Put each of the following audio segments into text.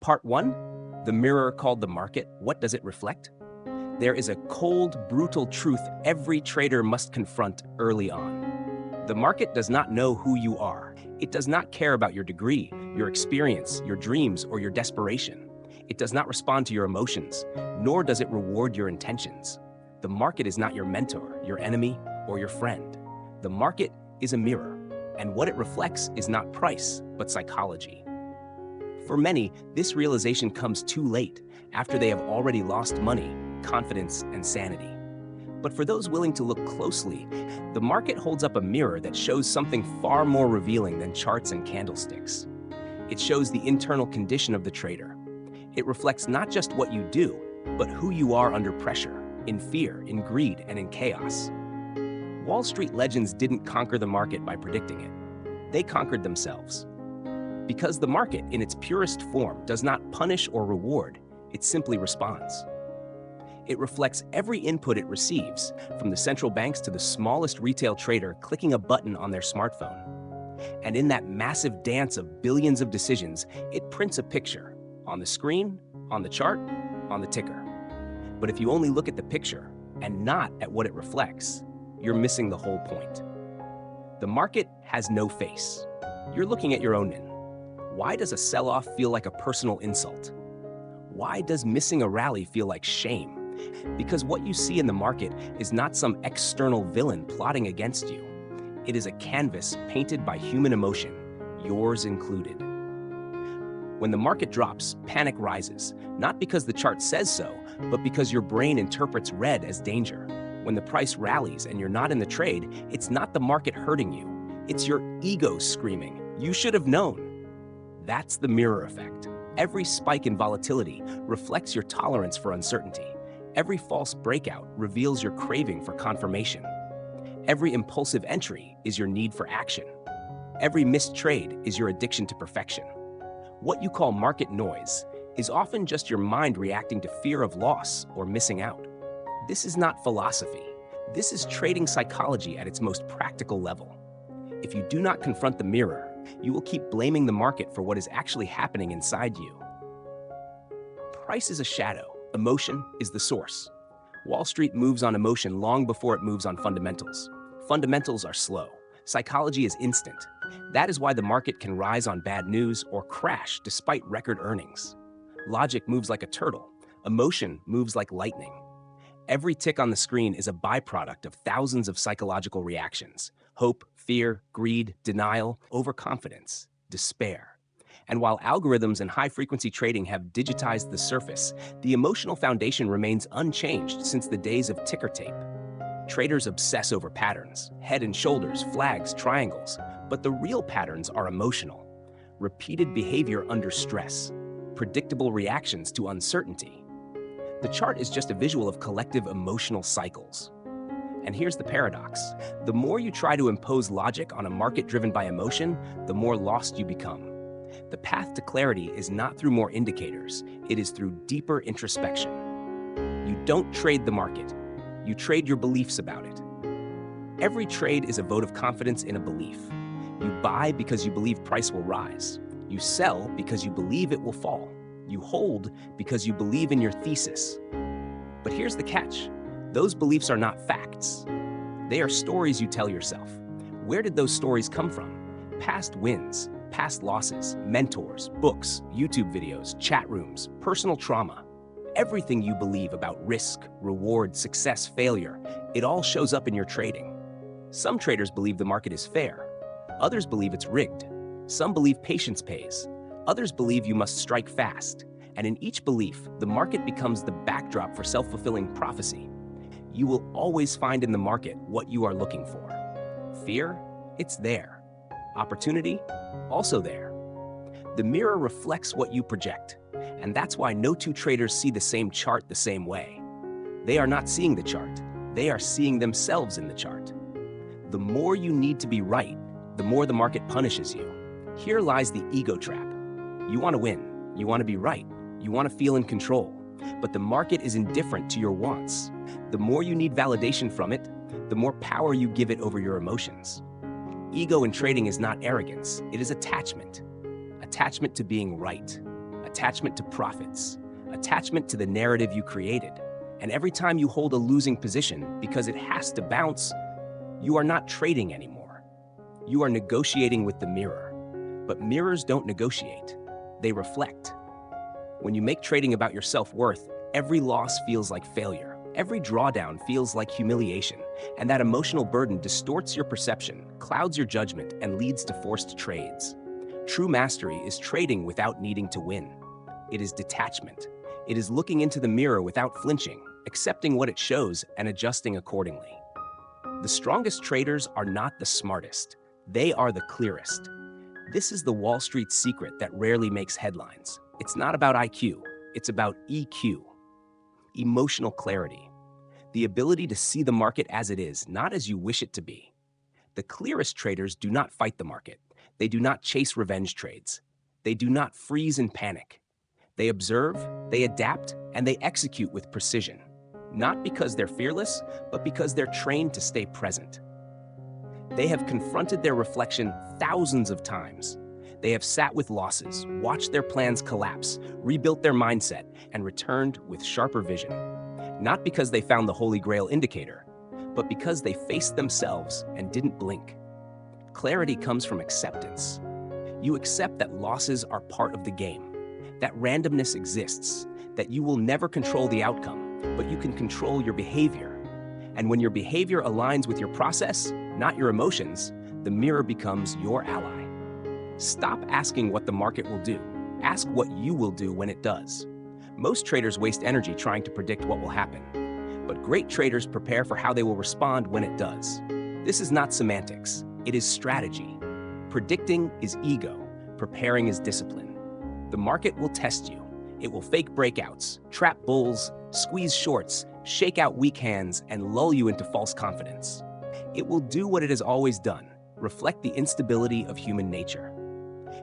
Part 1, the mirror called the market. What does it reflect? There is a cold, brutal truth every trader must confront early on. The market does not know who you are. It does not care about your degree, your experience, your dreams, or your desperation. It does not respond to your emotions, nor does it reward your intentions. The market is not your mentor, your enemy, or your friend. The market is a mirror, and what it reflects is not price, but psychology. For many, this realization comes too late, after they have already lost money, confidence, and sanity. But for those willing to look closely, the market holds up a mirror that shows something far more revealing than charts and candlesticks. It shows the internal condition of the trader. It reflects not just what you do, but who you are under pressure, in fear, in greed, and in chaos. Wall Street legends didn't conquer the market by predicting it. They conquered themselves. Because the market, in its purest form, does not punish or reward, it simply responds. It reflects every input it receives, from the central banks to the smallest retail trader clicking a button on their smartphone. And in that massive dance of billions of decisions, it prints a picture, on the screen, on the chart, on the ticker. But if you only look at the picture, and not at what it reflects, you're missing the whole point. The market has no face. You're looking at your own in. Why does a sell-off feel like a personal insult? Why does missing a rally feel like shame? Because what you see in the market is not some external villain plotting against you. It is a canvas painted by human emotion, yours included. When the market drops, panic rises, not because the chart says so, but because your brain interprets red as danger. When the price rallies and you're not in the trade, it's not the market hurting you. It's your ego screaming, "You should have known." That's the mirror effect. Every spike in volatility reflects your tolerance for uncertainty. Every false breakout reveals your craving for confirmation. Every impulsive entry is your need for action. Every missed trade is your addiction to perfection. What you call market noise is often just your mind reacting to fear of loss or missing out. This is not philosophy. This is trading psychology at its most practical level. If you do not confront the mirror, you will keep blaming the market for what is actually happening inside you. Price is a shadow. Emotion is the source. Wall Street moves on emotion long before it moves on fundamentals. Fundamentals are slow. Psychology is instant. That is why the market can rise on bad news or crash despite record earnings. Logic moves like a turtle. Emotion moves like lightning. Every tick on the screen is a byproduct of thousands of psychological reactions: hope, fear, greed, denial, overconfidence, despair. And while algorithms and high-frequency trading have digitized the surface, the emotional foundation remains unchanged since the days of ticker tape. Traders obsess over patterns, head and shoulders, flags, triangles, but the real patterns are emotional. Repeated behavior under stress, predictable reactions to uncertainty. The chart is just a visual of collective emotional cycles. And here's the paradox. The more you try to impose logic on a market driven by emotion, the more lost you become. The path to clarity is not through more indicators, it is through deeper introspection. You don't trade the market, you trade your beliefs about it. Every trade is a vote of confidence in a belief. You buy because you believe price will rise. You sell because you believe it will fall. You hold because you believe in your thesis. But here's the catch. Those beliefs are not facts. They are stories you tell yourself. Where did those stories come from? Past wins, past losses, mentors, books, YouTube videos, chat rooms, personal trauma. Everything you believe about risk, reward, success, failure, it all shows up in your trading. Some traders believe the market is fair. Others believe it's rigged. Some believe patience pays. Others believe you must strike fast. And in each belief, the market becomes the backdrop for self-fulfilling prophecy. You will always find in the market what you are looking for. Fear? It's there. Opportunity? Also there. The mirror reflects what you project, and that's why no two traders see the same chart the same way. They are not seeing the chart. They are seeing themselves in the chart. The more you need to be right, the more the market punishes you. Here lies the ego trap. You want to win. You want to be right. You want to feel in control. But the market is indifferent to your wants. The more you need validation from it, the more power you give it over your emotions. Ego in trading is not arrogance, it is attachment. Attachment to being right. attachment to profits, attachment to the narrative you created. And every time you hold a losing position because it has to bounce, you are not trading anymore. You are negotiating with the mirror. But mirrors don't negotiate, they reflect. When you make trading about your self-worth, every loss feels like failure. Every drawdown feels like humiliation, and that emotional burden distorts your perception, clouds your judgment, and leads to forced trades. True mastery is trading without needing to win. It is detachment. It is looking into the mirror without flinching, accepting what it shows and adjusting accordingly. The strongest traders are not the smartest. They are the clearest. This is the Wall Street secret that rarely makes headlines. It's not about IQ, it's about EQ. Emotional clarity. The ability to see the market as it is, not as you wish it to be. The clearest traders do not fight the market. They do not chase revenge trades. They do not freeze in panic. They observe, they adapt, and they execute with precision. Not because they're fearless, but because they're trained to stay present. They have confronted their reflection thousands of times. They have sat with losses, watched their plans collapse, rebuilt their mindset, and returned with sharper vision. Not because they found the Holy Grail indicator, but because they faced themselves and didn't blink. Clarity comes from acceptance. You accept that losses are part of the game, that randomness exists, that you will never control the outcome, but you can control your behavior. And when your behavior aligns with your process, not your emotions, the mirror becomes your ally. Stop asking what the market will do. Ask what you will do when it does. Most traders waste energy trying to predict what will happen, but great traders prepare for how they will respond when it does. This is not semantics, it is strategy. Predicting is ego, preparing is discipline. The market will test you. It will fake breakouts, trap bulls, squeeze shorts, shake out weak hands, and lull you into false confidence. It will do what it has always done, reflect the instability of human nature.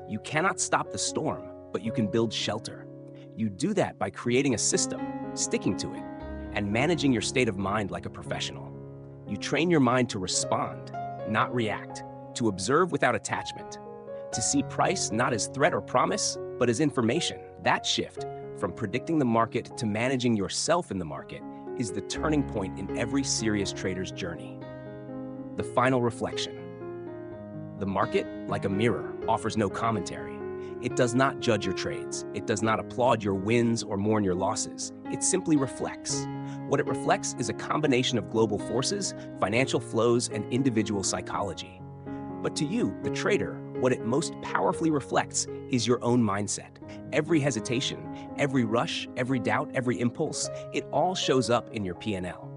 You cannot stop the storm, but you can build shelter. You do that by creating a system, sticking to it, and managing your state of mind like a professional. You train your mind to respond, not react, to observe without attachment, to see price not as threat or promise, but as information. That shift, from predicting the market to managing yourself in the market, is the turning point in every serious trader's journey. The final reflection. The market, like a mirror, offers no commentary. It does not judge your trades. It does not applaud your wins or mourn your losses. It simply reflects. What it reflects is a combination of global forces, financial flows, and individual psychology. But to you, the trader, what it most powerfully reflects is your own mindset. Every hesitation, every rush, every doubt, every impulse, it all shows up in your P&L.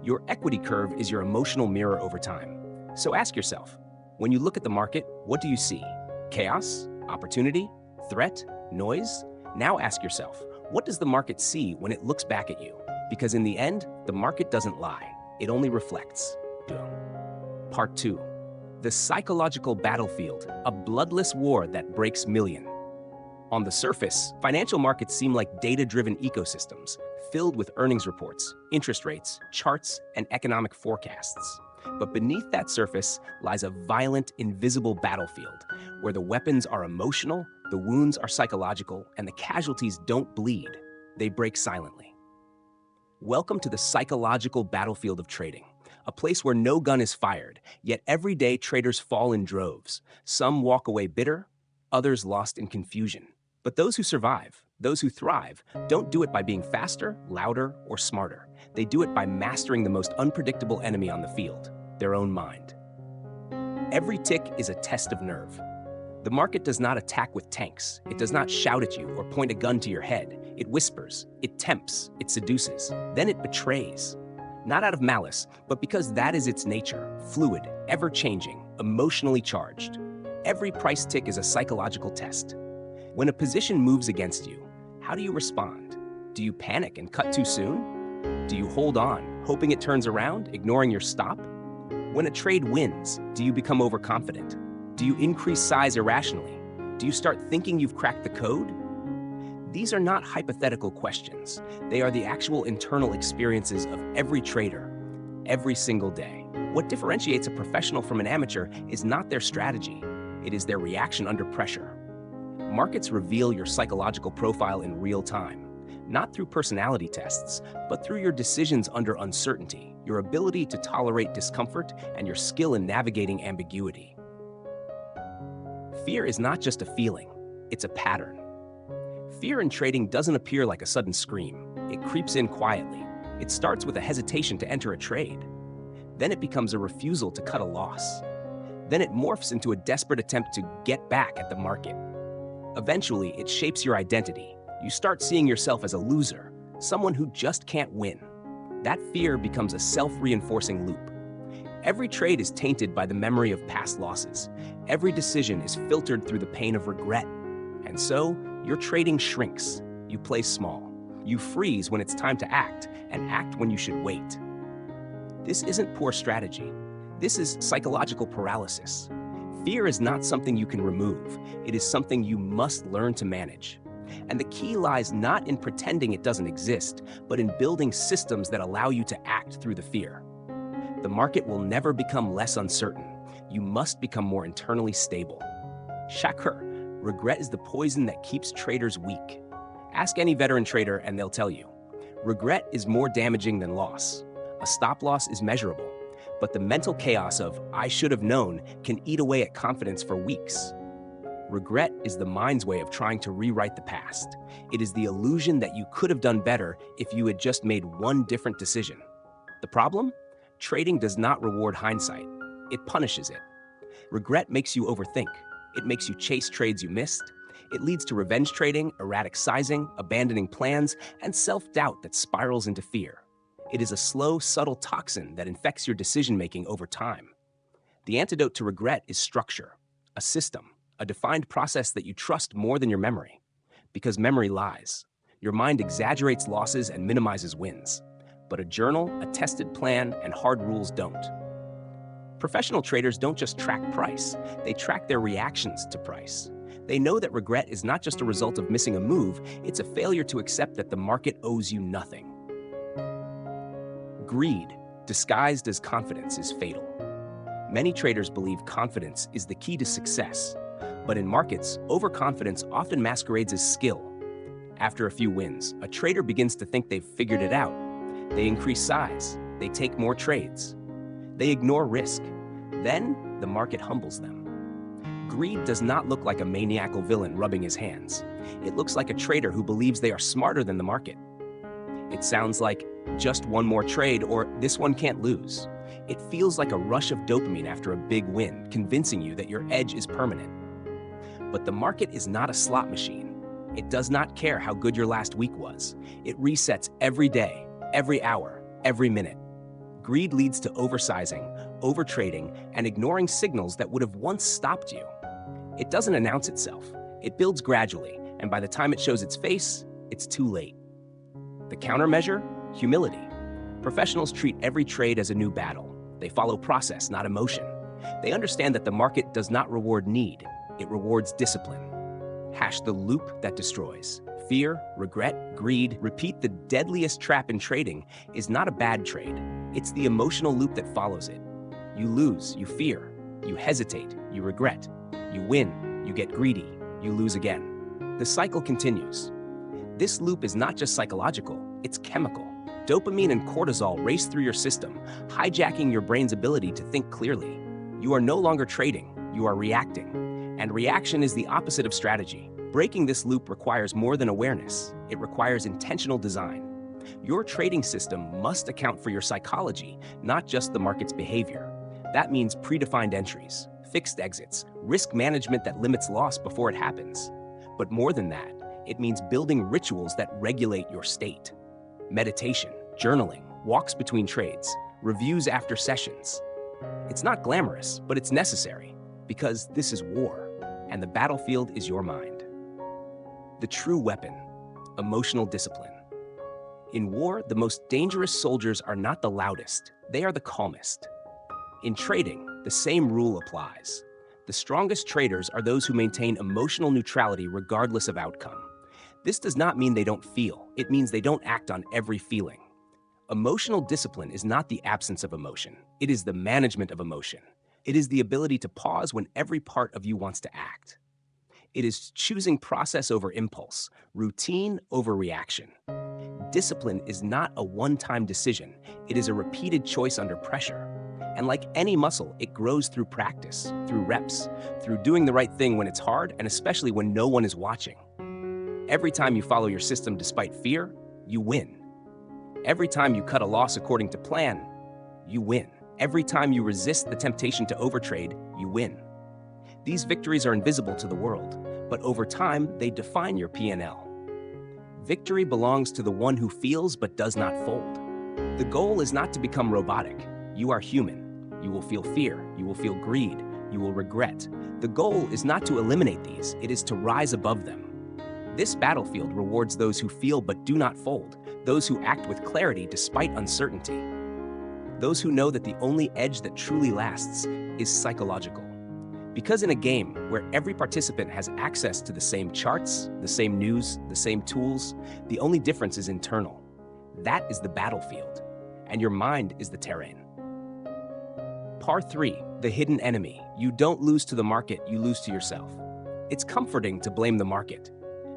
Your equity curve is your emotional mirror over time. So ask yourself, when you look at the market, what do you see? Chaos? Opportunity? Threat? Noise? Now ask yourself, what does the market see when it looks back at you? Because in the end, the market doesn't lie. It only reflects. Part 2. The psychological battlefield, a bloodless war that breaks millions. On the surface, financial markets seem like data-driven ecosystems, filled with earnings reports, interest rates, charts, and economic forecasts. But beneath that surface lies a violent, invisible battlefield, where the weapons are emotional, the wounds are psychological, and the casualties don't bleed. They break silently. Welcome to the psychological battlefield of trading, a place where no gun is fired, yet every day traders fall in droves. Some walk away bitter, others lost in confusion. But those who survive, those who thrive, don't do it by being faster, louder, or smarter. They do it by mastering the most unpredictable enemy on the field, their own mind. Every tick is a test of nerve. The market does not attack with tanks. It does not shout at you or point a gun to your head. It whispers, it tempts, it seduces, then it betrays. Not out of malice, but because that is its nature, fluid, ever-changing, emotionally charged. Every price tick is a psychological test. When a position moves against you, how do you respond? Do you panic and cut too soon? Do you hold on, hoping it turns around, ignoring your stop? When a trade wins, do you become overconfident? Do you increase size irrationally? Do you start thinking you've cracked the code? These are not hypothetical questions. They are the actual internal experiences of every trader, every single day. What differentiates a professional from an amateur is not their strategy. It is their reaction under pressure. Markets reveal your psychological profile in real time, not through personality tests, but through your decisions under uncertainty, your ability to tolerate discomfort, and your skill in navigating ambiguity. Fear is not just a feeling, it's a pattern. Fear in trading doesn't appear like a sudden scream. It creeps in quietly. It starts with a hesitation to enter a trade. Then it becomes a refusal to cut a loss. Then it morphs into a desperate attempt to get back at the market. Eventually, it shapes your identity. You start seeing yourself as a loser, someone who just can't win. That fear becomes a self-reinforcing loop. Every trade is tainted by the memory of past losses. Every decision is filtered through the pain of regret. And so, your trading shrinks. You play small. You freeze when it's time to act, and act when you should wait. This isn't poor strategy. This is psychological paralysis. Fear is not something you can remove. It is something you must learn to manage. And the key lies not in pretending it doesn't exist, but in building systems that allow you to act through the fear. The market will never become less uncertain. You must become more internally stable. Shakur, regret is the poison that keeps traders weak. Ask any veteran trader and they'll tell you. Regret is more damaging than loss. A stop loss is measurable, but the mental chaos of "I should have known" can eat away at confidence for weeks. Regret is the mind's way of trying to rewrite the past. It is the illusion that you could have done better if you had just made one different decision. The problem? Trading does not reward hindsight. It punishes it. Regret makes you overthink. It makes you chase trades you missed. It leads to revenge trading, erratic sizing, abandoning plans, and self-doubt that spirals into fear. It is a slow, subtle toxin that infects your decision-making over time. The antidote to regret is structure, a system, a defined process that you trust more than your memory. Because memory lies. Your mind exaggerates losses and minimizes wins. But a journal, a tested plan, and hard rules don't. Professional traders don't just track price, they track their reactions to price. They know that regret is not just a result of missing a move, it's a failure to accept that the market owes you nothing. Greed, disguised as confidence, is fatal. Many traders believe confidence is the key to success, but in markets, overconfidence often masquerades as skill. After a few wins, a trader begins to think they've figured it out. They increase size, they take more trades. They ignore risk. Then, the market humbles them. Greed does not look like a maniacal villain rubbing his hands. It looks like a trader who believes they are smarter than the market. It sounds like, "just one more trade," or "this one can't lose." It feels like a rush of dopamine after a big win, convincing you that your edge is permanent. But the market is not a slot machine. It does not care how good your last week was. It resets every day, every hour, every minute. Greed leads to oversizing, overtrading, and ignoring signals that would have once stopped you. It doesn't announce itself. It builds gradually, and by the time it shows its face, it's too late. The countermeasure? Humility. Professionals treat every trade as a new battle. They follow process, not emotion. They understand that the market does not reward need, it rewards discipline. Hash the loop that destroys. Fear, regret, greed. Repeat the deadliest trap in trading is not a bad trade. It's the emotional loop that follows it. You lose, you fear. You hesitate, you regret. You win, you get greedy, you lose again. The cycle continues. This loop is not just psychological, it's chemical. Dopamine and cortisol race through your system, hijacking your brain's ability to think clearly. You are no longer trading, you are reacting. And reaction is the opposite of strategy. Breaking this loop requires more than awareness. It requires intentional design. Your trading system must account for your psychology, not just the market's behavior. That means predefined entries, fixed exits, risk management that limits loss before it happens. But more than that, it means building rituals that regulate your state. Meditation, journaling, walks between trades, reviews after sessions. It's not glamorous, but it's necessary, because this is war, and the battlefield is your mind. The true weapon, emotional discipline. In war, the most dangerous soldiers are not the loudest, they are the calmest. In trading, the same rule applies. The strongest traders are those who maintain emotional neutrality regardless of outcome. This does not mean they don't feel, it means they don't act on every feeling. Emotional discipline is not the absence of emotion, it is the management of emotion. It is the ability to pause when every part of you wants to act. It is choosing process over impulse, routine over reaction. Discipline is not a one-time decision. It is a repeated choice under pressure. And like any muscle, it grows through practice, through reps, through doing the right thing when it's hard, and especially when no one is watching. Every time you follow your system despite fear, you win. Every time you cut a loss according to plan, you win. Every time you resist the temptation to overtrade, you win. These victories are invisible to the world, but over time, they define your P&L. Victory belongs to the one who feels but does not fold. The goal is not to become robotic. You are human. You will feel fear. You will feel greed. You will regret. The goal is not to eliminate these. It is to rise above them. This battlefield rewards those who feel but do not fold, those who act with clarity despite uncertainty, those who know that the only edge that truly lasts is psychological. Because in a game where every participant has access to the same charts, the same news, the same tools, the only difference is internal. That is the battlefield, and your mind is the terrain. Part 3, the hidden enemy. You don't lose to the market, you lose to yourself. It's comforting to blame the market.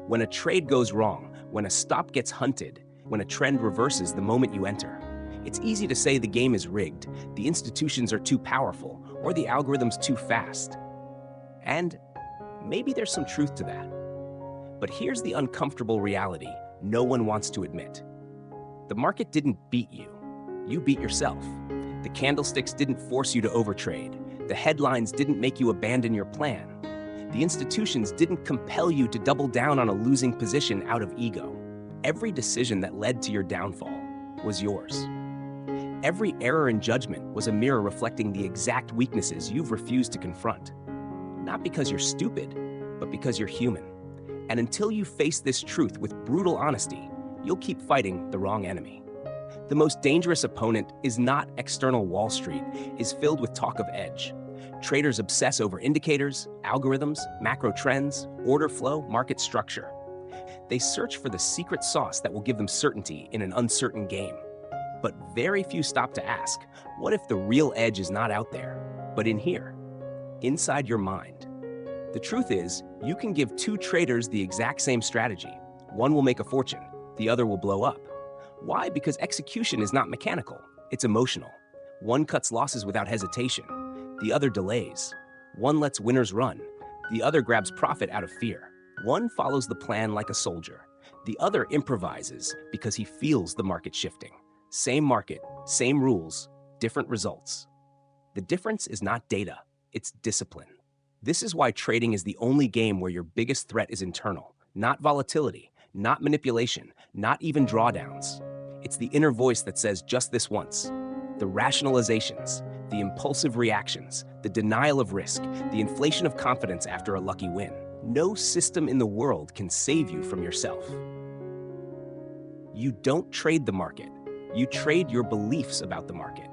When a trade goes wrong, when a stop gets hunted, when a trend reverses the moment you enter, it's easy to say the game is rigged, the institutions are too powerful, or the algorithm's too fast. And maybe there's some truth to that. But here's the uncomfortable reality no one wants to admit. The market didn't beat you. You beat yourself. The candlesticks didn't force you to overtrade. The headlines didn't make you abandon your plan. The institutions didn't compel you to double down on a losing position out of ego. Every decision that led to your downfall was yours. Every error in judgment was a mirror reflecting the exact weaknesses you've refused to confront. Not because you're stupid, but because you're human. And until you face this truth with brutal honesty, you'll keep fighting the wrong enemy. The most dangerous opponent is not external Wall Street, is filled with talk of edge. Traders obsess over indicators, algorithms, macro trends, order flow, market structure. They search for the secret sauce that will give them certainty in an uncertain game. But very few stop to ask, what if the real edge is not out there, but in here, inside your mind? The truth is, you can give two traders the exact same strategy. One will make a fortune, the other will blow up. Why? Because execution is not mechanical, it's emotional. One cuts losses without hesitation, the other delays. One lets winners run, the other grabs profit out of fear. One follows the plan like a soldier, the other improvises because he feels the market shifting. Same market, same rules, different results. The difference is not data, it's discipline. This is why trading is the only game where your biggest threat is internal, not volatility, not manipulation, not even drawdowns. It's the inner voice that says just this once. The rationalizations, the impulsive reactions, the denial of risk, the inflation of confidence after a lucky win. No system in the world can save you from yourself. You don't trade the market. You trade your beliefs about the market.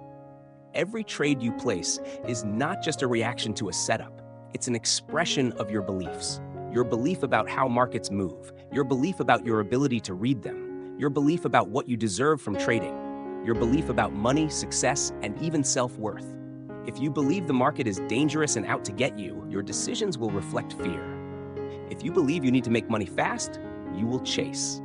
Every trade you place is not just a reaction to a setup. It's an expression of your beliefs. Your belief about how markets move, your belief about your ability to read them, your belief about what you deserve from trading, your belief about money, success, and even self-worth. If you believe the market is dangerous and out to get you, your decisions will reflect fear. If you believe you need to make money fast, you will chase.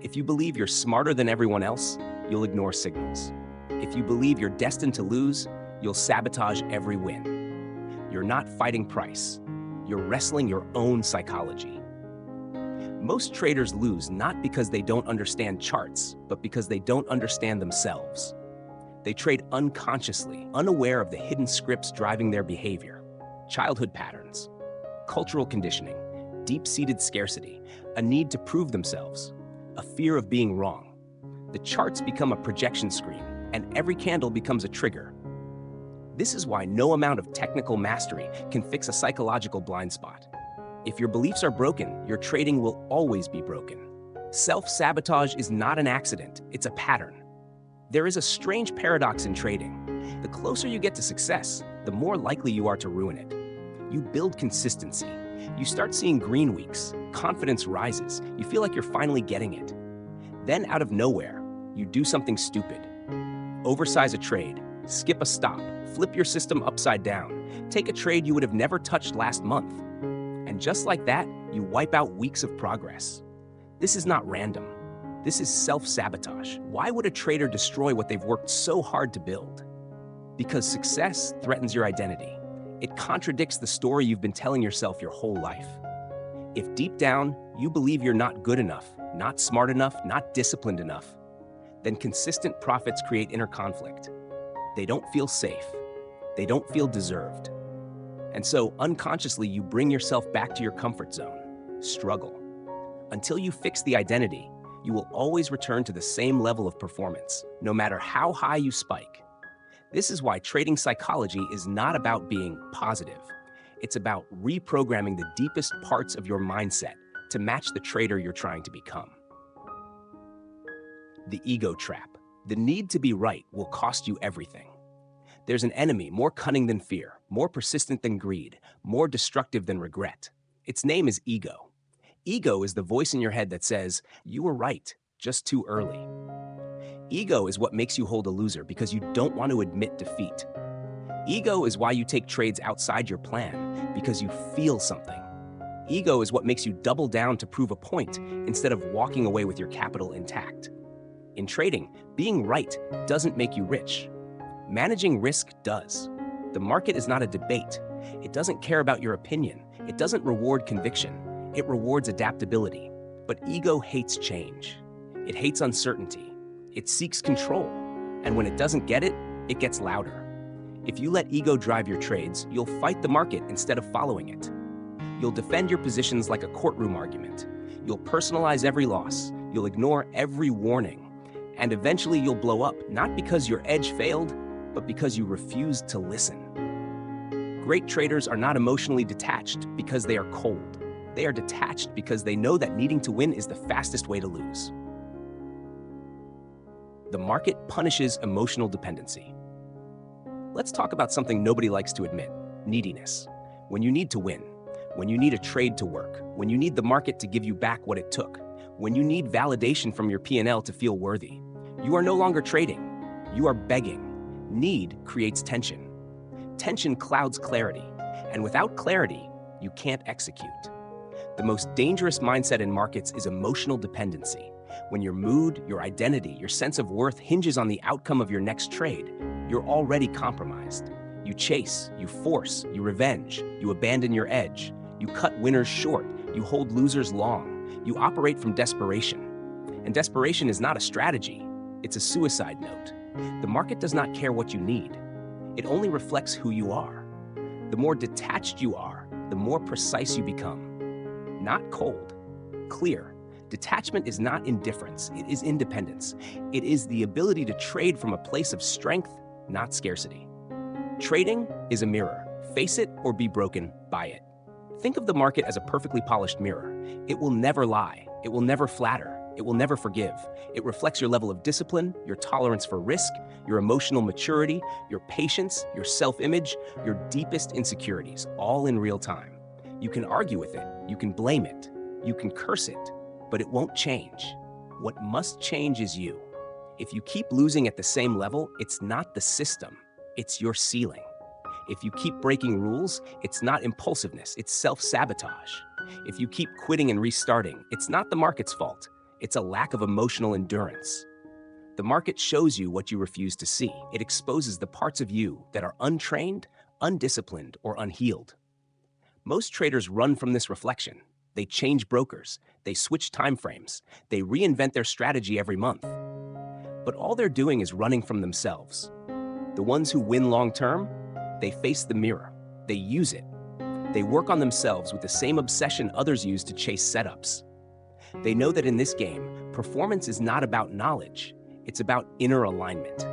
If you believe you're smarter than everyone else, you'll ignore signals. If you believe you're destined to lose, you'll sabotage every win. You're not fighting price. You're wrestling your own psychology. Most traders lose not because they don't understand charts, but because they don't understand themselves. They trade unconsciously, unaware of the hidden scripts driving their behavior. Childhood patterns, cultural conditioning, deep-seated scarcity, a need to prove themselves, a fear of being wrong. The charts become a projection screen, and every candle becomes a trigger. This is why no amount of technical mastery can fix a psychological blind spot. If your beliefs are broken, your trading will always be broken. Self-sabotage is not an accident, it's a pattern. There is a strange paradox in trading. The closer you get to success, the more likely you are to ruin it. You build consistency. You start seeing green weeks, confidence rises, you feel like you're finally getting it. Then out of nowhere, you do something stupid. Oversize a trade, skip a stop, flip your system upside down, take a trade you would have never touched last month. And just like that, you wipe out weeks of progress. This is not random. This is self-sabotage. Why would a trader destroy what they've worked so hard to build? Because success threatens your identity. It contradicts the story you've been telling yourself your whole life. If deep down you believe you're not good enough, not smart enough, not disciplined enough, then consistent profits create inner conflict. They don't feel safe. They don't feel deserved. And so unconsciously you bring yourself back to your comfort zone. Struggle. Until you fix the identity, you will always return to the same level of performance, no matter how high you spike. This is why trading psychology is not about being positive. It's about reprogramming the deepest parts of your mindset to match the trader you're trying to become. The ego trap. The need to be right will cost you everything. There's an enemy more cunning than fear, more persistent than greed, more destructive than regret. Its name is ego. Ego is the voice in your head that says, "You were right, just too early." Ego is what makes you hold a loser because you don't want to admit defeat. Ego is why you take trades outside your plan, because you feel something. Ego is what makes you double down to prove a point instead of walking away with your capital intact. In trading, being right doesn't make you rich. Managing risk does. The market is not a debate. It doesn't care about your opinion. It doesn't reward conviction. It rewards adaptability. But ego hates change. It hates uncertainty. It seeks control. And when it doesn't get it, it gets louder. If you let ego drive your trades, you'll fight the market instead of following it. You'll defend your positions like a courtroom argument. You'll personalize every loss. You'll ignore every warning. And eventually you'll blow up, not because your edge failed, but because you refused to listen. Great traders are not emotionally detached because they are cold. They are detached because they know that needing to win is the fastest way to lose. The market punishes emotional dependency. Let's talk about something nobody likes to admit: neediness. When you need to win, when you need a trade to work, when you need the market to give you back what it took, when you need validation from your P&L to feel worthy, you are no longer trading. You are begging. Need creates tension. Tension clouds clarity, and without clarity, you can't execute. The most dangerous mindset in markets is emotional dependency. When your mood, your identity, your sense of worth hinges on the outcome of your next trade, you're already compromised. You chase, you force, you revenge, you abandon your edge, you cut winners short, you hold losers long, you operate from desperation. And desperation is not a strategy, it's a suicide note. The market does not care what you need. It only reflects who you are. The more detached you are, the more precise you become. Not cold, clear. Detachment is not indifference, it is independence. It is the ability to trade from a place of strength, not scarcity. Trading is a mirror. Face it or be broken by it. Think of the market as a perfectly polished mirror. It will never lie. It will never flatter. It will never forgive. It reflects your level of discipline, your tolerance for risk, your emotional maturity, your patience, your self-image, your deepest insecurities, all in real time. You can argue with it. You can blame it. You can curse it. But it won't change. What must change is you. If you keep losing at the same level, it's not the system, it's your ceiling. If you keep breaking rules, it's not impulsiveness, it's self-sabotage. If you keep quitting and restarting, it's not the market's fault, it's a lack of emotional endurance. The market shows you what you refuse to see. It exposes the parts of you that are untrained, undisciplined, or unhealed. Most traders run from this reflection. They change brokers, they switch timeframes, they reinvent their strategy every month. But all they're doing is running from themselves. The ones who win long-term, they face the mirror, they use it. They work on themselves with the same obsession others use to chase setups. They know that in this game, performance is not about knowledge, it's about inner alignment.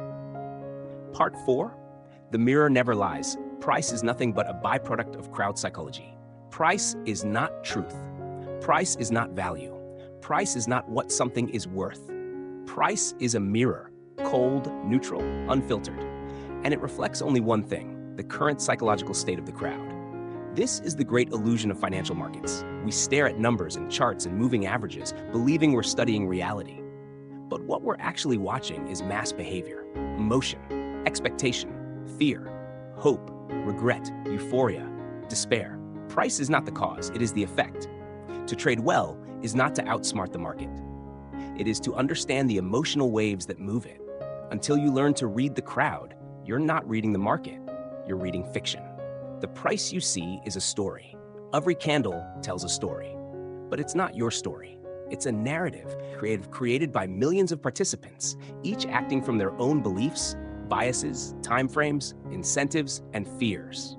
Part 4, the mirror never lies. Price is nothing but a byproduct of crowd psychology. Price is not truth. Price is not value. Price is not what something is worth. Price is a mirror, cold, neutral, unfiltered. And it reflects only one thing: the current psychological state of the crowd. This is the great illusion of financial markets. We stare at numbers and charts and moving averages, believing we're studying reality. But what we're actually watching is mass behavior, emotion, expectation, fear, hope, regret, euphoria, despair. Price is not the cause, it is the effect. To trade well is not to outsmart the market. It is to understand the emotional waves that move it. Until you learn to read the crowd, you're not reading the market, you're reading fiction. The price you see is a story. Every candle tells a story. But it's not your story. It's a narrative created by millions of participants, each acting from their own beliefs, biases, timeframes, incentives, and fears.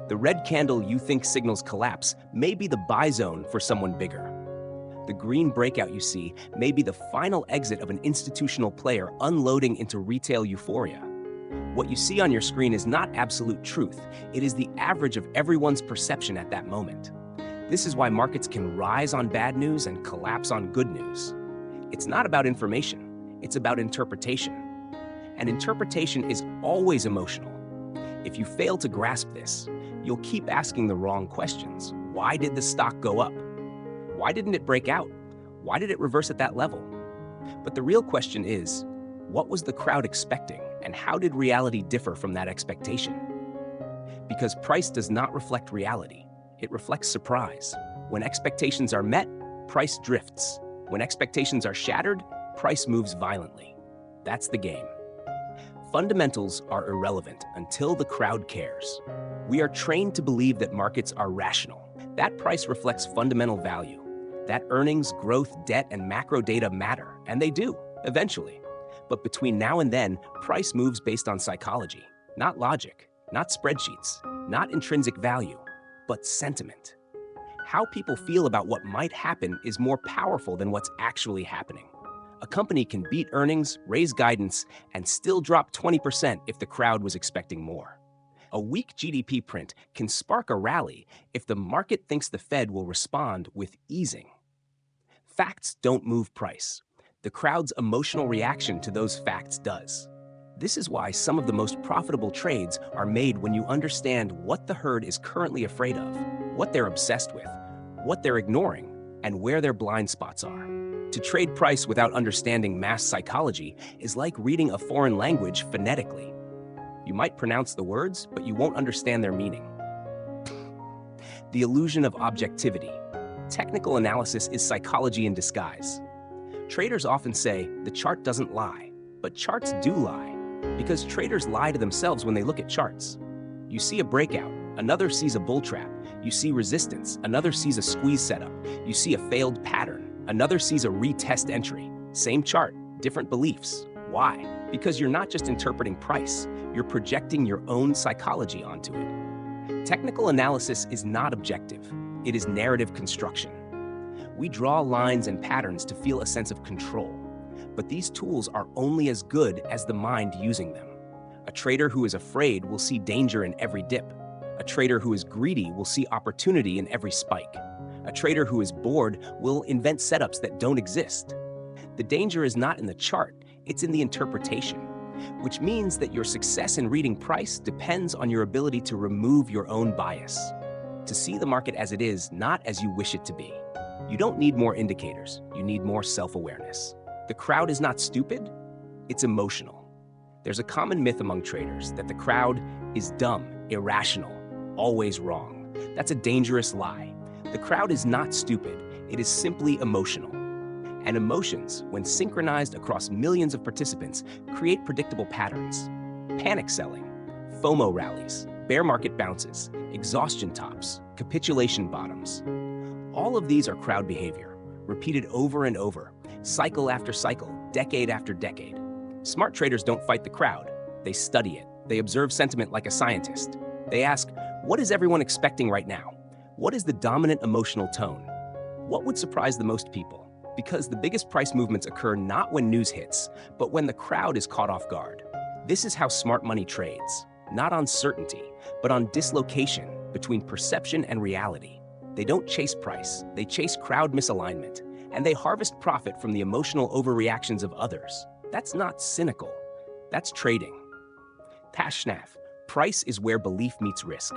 The red candle you think signals collapse may be the buy zone for someone bigger. The green breakout you see may be the final exit of an institutional player unloading into retail euphoria. What you see on your screen is not absolute truth. It is the average of everyone's perception at that moment. This is why markets can rise on bad news and collapse on good news. It's not about information, it's about interpretation. And interpretation is always emotional. If you fail to grasp this, you'll keep asking the wrong questions. Why did the stock go up? Why didn't it break out? Why did it reverse at that level? But the real question is, what was the crowd expecting, and how did reality differ from that expectation? Because price does not reflect reality, it reflects surprise. When expectations are met, price drifts. When expectations are shattered, price moves violently. That's the game. Fundamentals are irrelevant until the crowd cares. We are trained to believe that markets are rational. That price reflects fundamental value. That earnings, growth, debt, and macro data matter, and they do, eventually. But between now and then, price moves based on psychology, not logic, not spreadsheets, not intrinsic value, but sentiment. How people feel about what might happen is more powerful than what's actually happening. A company can beat earnings, raise guidance, and still drop 20% if the crowd was expecting more. A weak GDP print can spark a rally if the market thinks the Fed will respond with easing. Facts don't move price. The crowd's emotional reaction to those facts does. This is why some of the most profitable trades are made when you understand what the herd is currently afraid of, what they're obsessed with, what they're ignoring, and where their blind spots are. To trade price without understanding mass psychology is like reading a foreign language phonetically. You might pronounce the words, but you won't understand their meaning. The illusion of objectivity. Technical analysis is psychology in disguise. Traders often say, the chart doesn't lie, but charts do lie, because traders lie to themselves when they look at charts. You see a breakout, another sees a bull trap. You see resistance, another sees a squeeze setup. You see a failed pattern, another sees a retest entry. Same chart, different beliefs. Why? Because you're not just interpreting price, you're projecting your own psychology onto it. Technical analysis is not objective, it is narrative construction. We draw lines and patterns to feel a sense of control, but these tools are only as good as the mind using them. A trader who is afraid will see danger in every dip. A trader who is greedy will see opportunity in every spike. A trader who is bored will invent setups that don't exist. The danger is not in the chart, it's in the interpretation, which means that your success in reading price depends on your ability to remove your own bias, to see the market as it is, not as you wish it to be. You don't need more indicators, you need more self-awareness. The crowd is not stupid, it's emotional. There's a common myth among traders that the crowd is dumb, irrational, always wrong. That's a dangerous lie. The crowd is not stupid, it is simply emotional. And emotions, when synchronized across millions of participants, create predictable patterns. Panic selling, FOMO rallies, bear market bounces, exhaustion tops, capitulation bottoms. All of these are crowd behavior, repeated over and over, cycle after cycle, decade after decade. Smart traders don't fight the crowd, they study it. They observe sentiment like a scientist. They ask, what is everyone expecting right now? What is the dominant emotional tone? What would surprise the most people? Because the biggest price movements occur not when news hits, but when the crowd is caught off guard. This is how smart money trades, not on certainty, but on dislocation between perception and reality. They don't chase price, they chase crowd misalignment, and they harvest profit from the emotional overreactions of others. That's not cynical, that's trading. Pashnaf, price is where belief meets risk.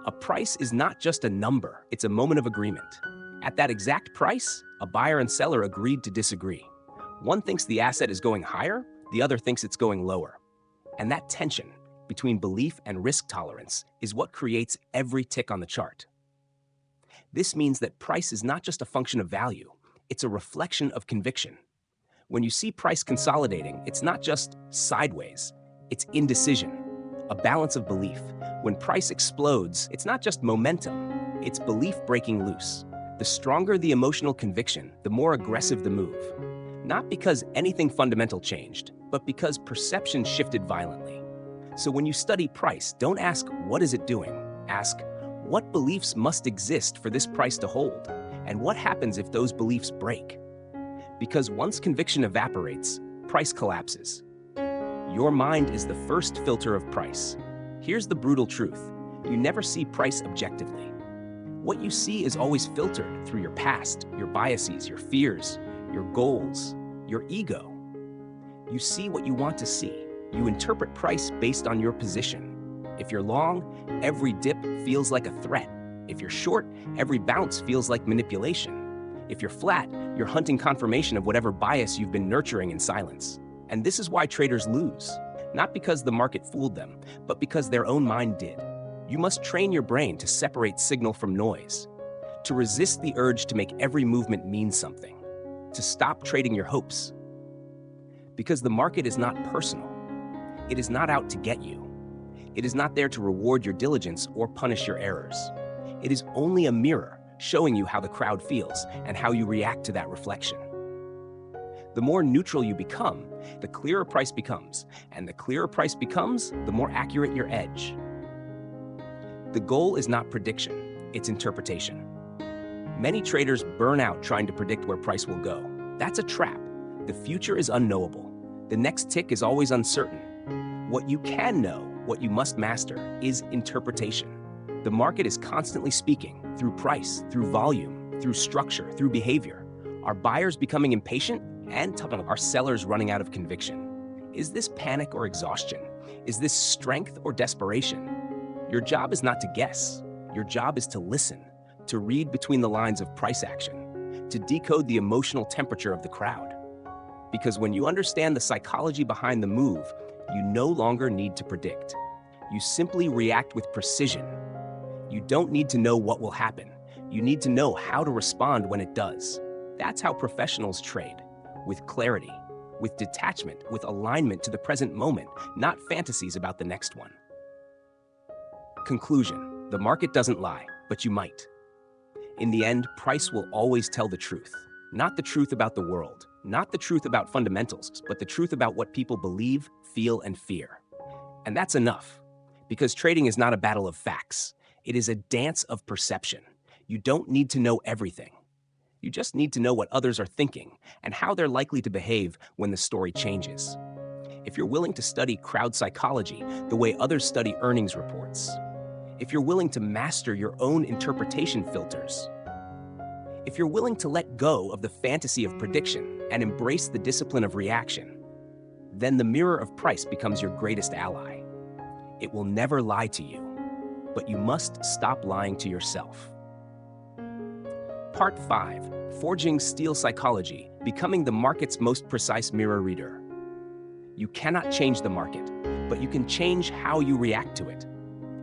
A price is not just a number, it's a moment of agreement. At that exact price, a buyer and seller agreed to disagree. One thinks the asset is going higher, the other thinks it's going lower. And that tension between belief and risk tolerance is what creates every tick on the chart. This means that price is not just a function of value, it's a reflection of conviction. When you see price consolidating, it's not just sideways, it's indecision, a balance of belief. When price explodes, it's not just momentum, it's belief breaking loose. The stronger the emotional conviction, the more aggressive the move. Not because anything fundamental changed, but because perception shifted violently. So when you study price, don't ask, what is it doing? Ask, what beliefs must exist for this price to hold? And what happens if those beliefs break? Because once conviction evaporates, price collapses. Your mind is the first filter of price. Here's the brutal truth. You never see price objectively. What you see is always filtered through your past, your biases, your fears, your goals, your ego. You see what you want to see. You interpret price based on your position. If you're long, every dip feels like a threat. If you're short, every bounce feels like manipulation. If you're flat, you're hunting confirmation of whatever bias you've been nurturing in silence. And this is why traders lose. Not because the market fooled them, but because their own mind did. You must train your brain to separate signal from noise, to resist the urge to make every movement mean something, to stop trading your hopes. Because the market is not personal. It is not out to get you. It is not there to reward your diligence or punish your errors. It is only a mirror showing you how the crowd feels and how you react to that reflection. The more neutral you become, the clearer price becomes, and the clearer price becomes, the more accurate your edge. The goal is not prediction, it's interpretation. Many traders burn out trying to predict where price will go. That's a trap. The future is unknowable. The next tick is always uncertain. What you can know, what you must master, is interpretation. The market is constantly speaking, through price, through volume, through structure, through behavior. Are buyers becoming impatient? And are sellers running out of conviction? Is this panic or exhaustion? Is this strength or desperation? Your job is not to guess. Your job is to listen, to read between the lines of price action, to decode the emotional temperature of the crowd. Because when you understand the psychology behind the move, you no longer need to predict. You simply react with precision. You don't need to know what will happen. You need to know how to respond when it does. That's how professionals trade. With clarity, with detachment, with alignment to the present moment, not fantasies about the next one. Conclusion: the market doesn't lie, but you might. In the end, price will always tell the truth. Not the truth about the world, not the truth about fundamentals, but the truth about what people believe, feel, and fear. And that's enough, because trading is not a battle of facts. It is a dance of perception. You don't need to know everything. You just need to know what others are thinking and how they're likely to behave when the story changes. If you're willing to study crowd psychology the way others study earnings reports, if you're willing to master your own interpretation filters, if you're willing to let go of the fantasy of prediction and embrace the discipline of reaction, then the mirror of price becomes your greatest ally. It will never lie to you, but you must stop lying to yourself. Part 5. Forging Steel Psychology, Becoming the Market's Most Precise Mirror Reader. You cannot change the market, but you can change how you react to it.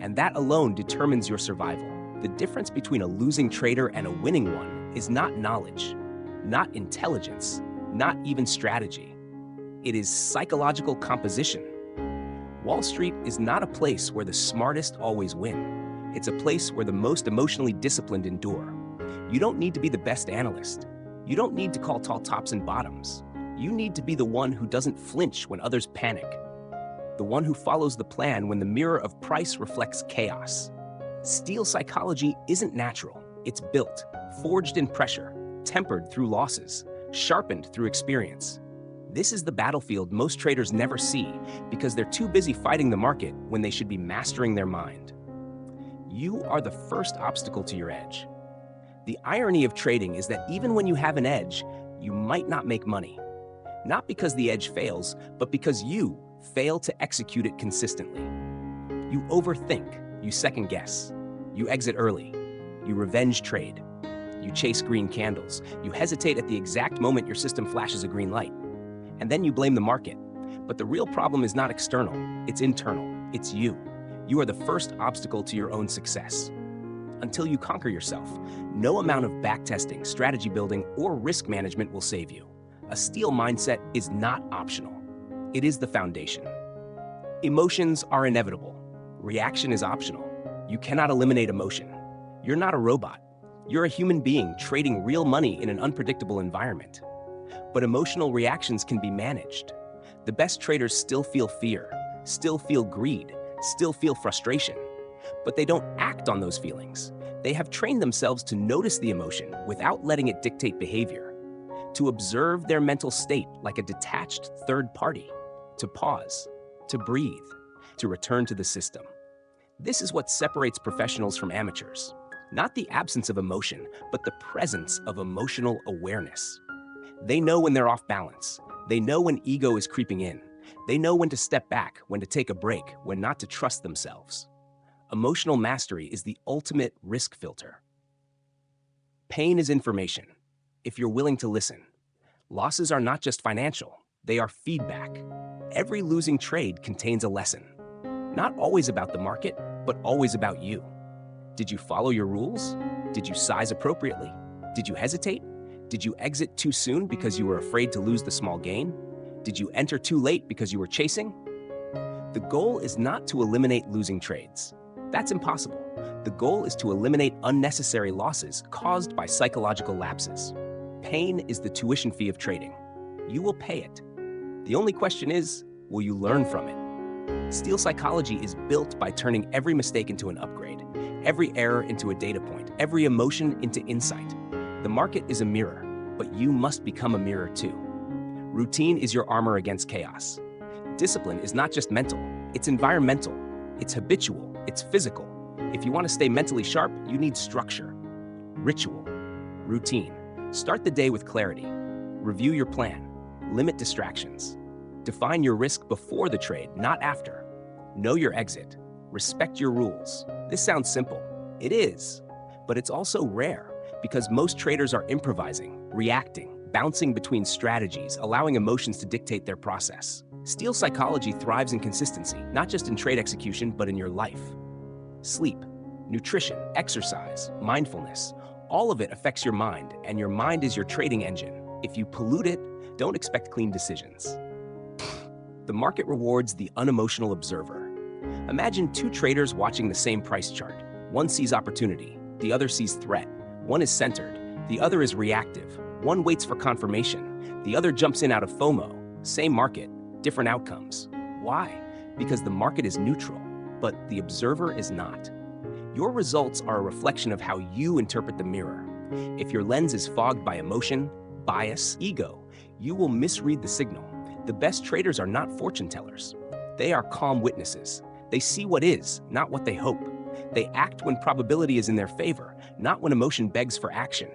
And that alone determines your survival. The difference between a losing trader and a winning one is not knowledge, not intelligence, not even strategy. It is psychological composition. Wall Street is not a place where the smartest always win. It's a place where the most emotionally disciplined endure. You don't need to be the best analyst. You don't need to call tall tops and bottoms. You need to be the one who doesn't flinch when others panic. The one who follows the plan when the mirror of price reflects chaos. Steel psychology isn't natural. It's built, forged in pressure, tempered through losses, sharpened through experience. This is the battlefield most traders never see because they're too busy fighting the market when they should be mastering their mind. You are the first obstacle to your edge. The irony of trading is that even when you have an edge, you might not make money. Not because the edge fails, but because you fail to execute it consistently. You overthink, you second guess, you exit early, you revenge trade, you chase green candles, you hesitate at the exact moment your system flashes a green light, and then you blame the market. But the real problem is not external, it's internal, it's you. You are the first obstacle to your own success. until you conquer yourself. No amount of backtesting, strategy building, or risk management will save you. A steel mindset is not optional. It is the foundation. Emotions are inevitable. Reaction is optional. You cannot eliminate emotion. You're not a robot. You're a human being trading real money in an unpredictable environment. But emotional reactions can be managed. The best traders still feel fear, still feel greed, still feel frustration. But they don't act on those feelings. They have trained themselves to notice the emotion without letting it dictate behavior, to observe their mental state like a detached third party, to pause, to breathe, to return to the system. This is what separates professionals from amateurs. Not the absence of emotion, but the presence of emotional awareness. They know when they're off balance. They know when ego is creeping in. They know when to step back, when to take a break, when not to trust themselves. Emotional mastery is the ultimate risk filter. Pain is information, if you're willing to listen. Losses are not just financial, they are feedback. Every losing trade contains a lesson. Not always about the market, but always about you. Did you follow your rules? Did you size appropriately? Did you hesitate? Did you exit too soon because you were afraid to lose the small gain? Did you enter too late because you were chasing? The goal is not to eliminate losing trades. That's impossible. The goal is to eliminate unnecessary losses caused by psychological lapses. Pain is the tuition fee of trading. You will pay it. The only question is, will you learn from it? Steel psychology is built by turning every mistake into an upgrade, every error into a data point, every emotion into insight. The market is a mirror, but you must become a mirror too. Routine is your armor against chaos. Discipline is not just mental, it's environmental, it's habitual, it's physical. If you want to stay mentally sharp, you need structure, ritual, routine. Start the day with clarity. Review your plan. Limit distractions. Define your risk before the trade, not after. Know your exit. Respect your rules. This sounds simple. It is, but it's also rare because most traders are improvising, reacting, bouncing between strategies, allowing emotions to dictate their process. Steel psychology thrives in consistency, not just in trade execution, but in your life. Sleep, nutrition, exercise, mindfulness, all of it affects your mind, and your mind is your trading engine. If you pollute it, don't expect clean decisions. The market rewards the unemotional observer. Imagine two traders watching the same price chart. One sees opportunity, the other sees threat. One is centered, the other is reactive. One waits for confirmation, the other jumps in out of FOMO. Same market, different outcomes. Why? Because the market is neutral, but the observer is not. Your results are a reflection of how you interpret the mirror. If your lens is fogged by emotion, bias, ego, you will misread the signal. The best traders are not fortune tellers. They are calm witnesses. They see what is, not what they hope. They act when probability is in their favor, not when emotion begs for action.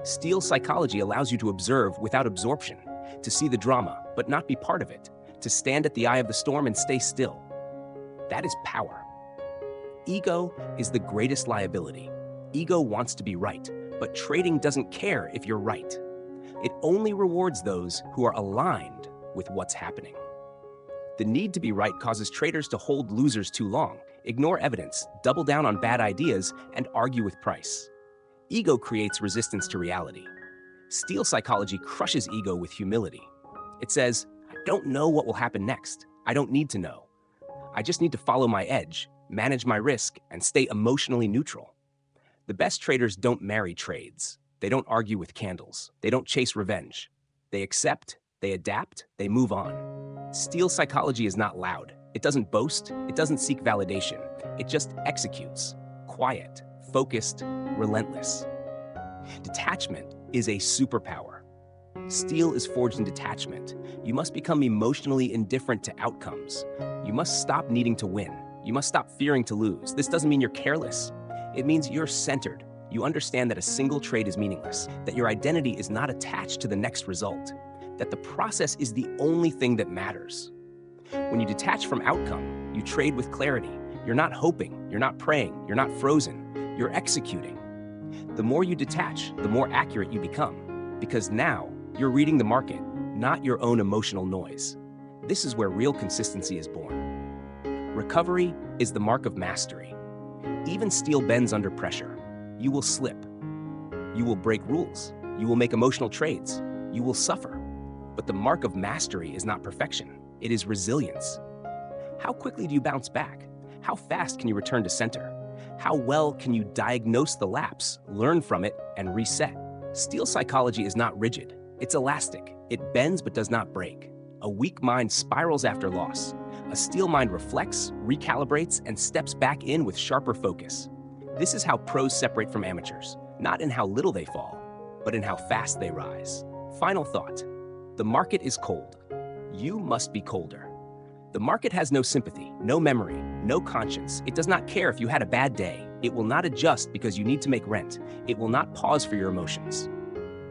Steel psychology allows you to observe without absorption, to see the drama, but not be part of it, to stand at the eye of the storm and stay still. That is power. Ego is the greatest liability. Ego wants to be right, but trading doesn't care if you're right. It only rewards those who are aligned with what's happening. The need to be right causes traders to hold losers too long, ignore evidence, double down on bad ideas, and argue with price. Ego creates resistance to reality. Steel psychology crushes ego with humility. It says, I don't know what will happen next. I don't need to know. I just need to follow my edge, manage my risk, and stay emotionally neutral. The best traders don't marry trades. They don't argue with candles. They don't chase revenge. They accept, they adapt, they move on. Steel psychology is not loud. It doesn't boast. It doesn't seek validation. It just executes. Quiet, focused, relentless. Detachment is a superpower. Steel is forged in detachment. You must become emotionally indifferent to outcomes. You must stop needing to win. You must stop fearing to lose. This doesn't mean you're careless. It means you're centered. You understand that a single trade is meaningless, that your identity is not attached to the next result, that the process is the only thing that matters. When you detach from outcome, you trade with clarity. You're not hoping, you're not praying, you're not frozen, you're executing. The more you detach, the more accurate you become, because now you're reading the market, not your own emotional noise. This is where real consistency is born. Recovery is the mark of mastery. Even steel bends under pressure. You will slip. You will break rules. You will make emotional trades. You will suffer. But the mark of mastery is not perfection. It is resilience. How quickly do you bounce back? How fast can you return to center? How well can you diagnose the lapse, learn from it, and reset? Steel psychology is not rigid. It's elastic. It bends but does not break. A weak mind spirals after loss. A steel mind reflects, recalibrates, and steps back in with sharper focus. This is how pros separate from amateurs, not in how little they fall, but in how fast they rise. Final thought. The market is cold. You must be colder. The market has no sympathy, no memory, no conscience. It does not care if you had a bad day. It will not adjust because you need to make rent. It will not pause for your emotions.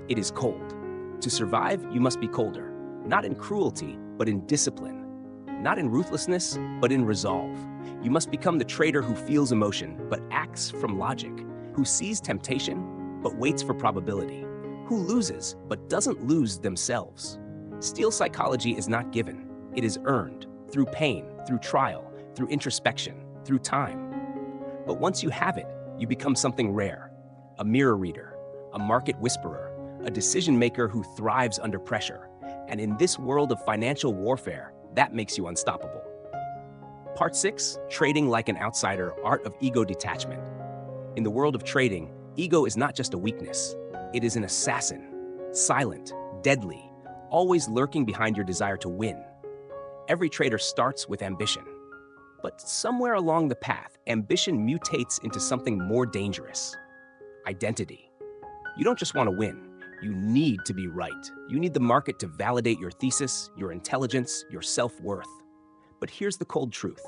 It is cold. To survive, you must be colder, not in cruelty, but in discipline. Not in ruthlessness, but in resolve. You must become the trader who feels emotion, but acts from logic, who sees temptation, but waits for probability, who loses, but doesn't lose themselves. Steel psychology is not given. It is earned, through pain, through trial, through introspection, through time. But once you have it, you become something rare, a mirror reader, a market whisperer, a decision maker who thrives under pressure. And in this world of financial warfare, that makes you unstoppable. Part 6, Trading Like an Outsider, Art of Ego Detachment. In the world of trading, ego is not just a weakness. It is an assassin, silent, deadly, always lurking behind your desire to win. Every trader starts with ambition. But somewhere along the path, ambition mutates into something more dangerous: identity. You don't just want to win. You need to be right. You need the market to validate your thesis, your intelligence, your self-worth. But here's the cold truth.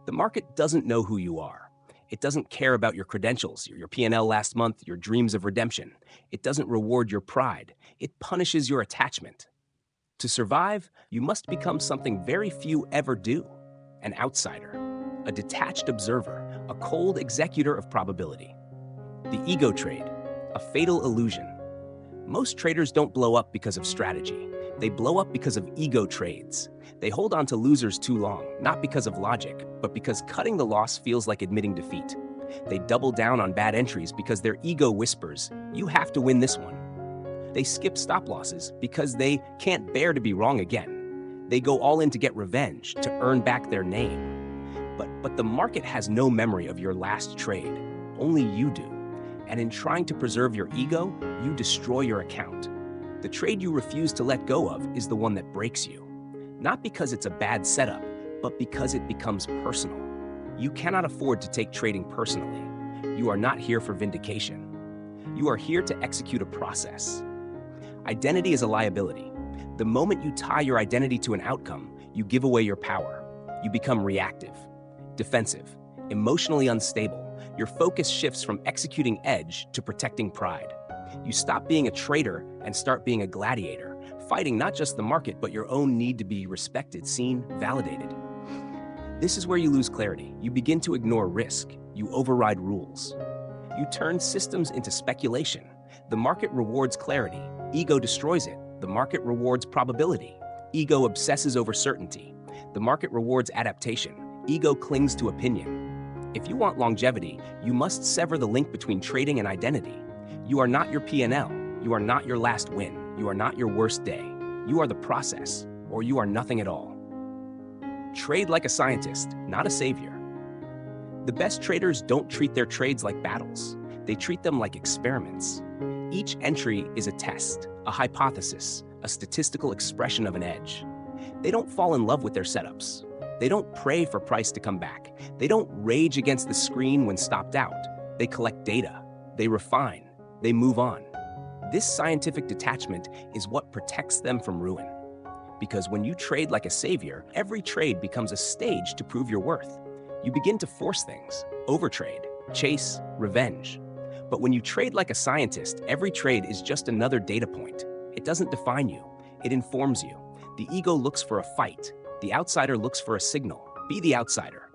The market doesn't know who you are. It doesn't care about your credentials, your P&L last month, your dreams of redemption. It doesn't reward your pride. It punishes your attachment. To survive, you must become something very few ever do: an outsider, a detached observer, a cold executor of probability. The ego trade, a fatal illusion. Most traders don't blow up because of strategy. They blow up because of ego trades. They hold on to losers too long, not because of logic, but because cutting the loss feels like admitting defeat. They double down on bad entries because their ego whispers, "You have to win this one." They skip stop losses because they can't bear to be wrong again. They go all in to get revenge, to earn back their name. But the market has no memory of your last trade. Only you do. And in trying to preserve your ego, you destroy your account. The trade you refuse to let go of is the one that breaks you. Not because it's a bad setup, but because it becomes personal. You cannot afford to take trading personally. You are not here for vindication. You are here to execute a process. Identity is a liability. The moment you tie your identity to an outcome, you give away your power. You become reactive, defensive, emotionally unstable. Your focus shifts from executing edge to protecting pride. You stop being a trader and start being a gladiator, fighting not just the market, but your own need to be respected, seen, validated. This is where you lose clarity. You begin to ignore risk. You override rules. You turn systems into speculation. The market rewards clarity. Ego destroys it. The market rewards probability. Ego obsesses over certainty. The market rewards adaptation. Ego clings to opinion. If you want longevity, you must sever the link between trading and identity. You are not your P&L. You are not your last win. You are not your worst day. You are the process, or you are nothing at all. Trade like a scientist, not a savior. The best traders don't treat their trades like battles. They treat them like experiments. Each entry is a test, a hypothesis, a statistical expression of an edge. They don't fall in love with their setups. They don't pray for price to come back. They don't rage against the screen when stopped out. They collect data. They refine. They move on. This scientific detachment is what protects them from ruin. Because when you trade like a savior, every trade becomes a stage to prove your worth. You begin to force things, overtrade, chase, revenge. But when you trade like a scientist, every trade is just another data point. It doesn't define you. It informs you. The ego looks for a fight. The outsider looks for a signal. Be the outsider.